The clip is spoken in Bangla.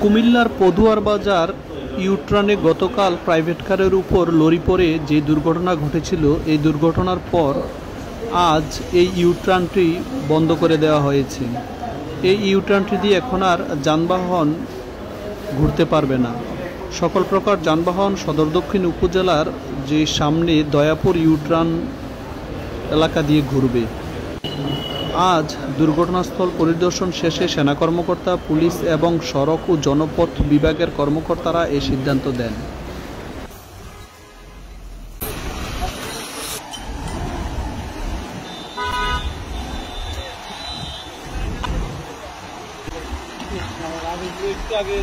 কুমিল্লার পদুয়ার বাজার ইউটার্নে গতকাল প্রাইভেট কারের উপর লরি পড়ে যে দুর্ঘটনা ঘটেছিল, এই দুর্ঘটনার পর আজ এই ইউটার্নটি বন্ধ করে দেওয়া হয়েছে। এই ইউটার্নটি দিয়ে এখন আর যানবাহন ঘুরতে পারবে না। সকল প্রকার যানবাহন সদর দক্ষিণ উপজেলার যে সামনে দয়াপুর ইউটার্ন এলাকা দিয়ে ঘুরবে। আজ দুর্ঘটনাস্থল পরিদর্শন শেষে সেনা কর্মকর্তা, পুলিশ এবং সড়ক ও জনপথ বিভাগের কর্মকর্তারা এই সিদ্ধান্ত দেন। আগে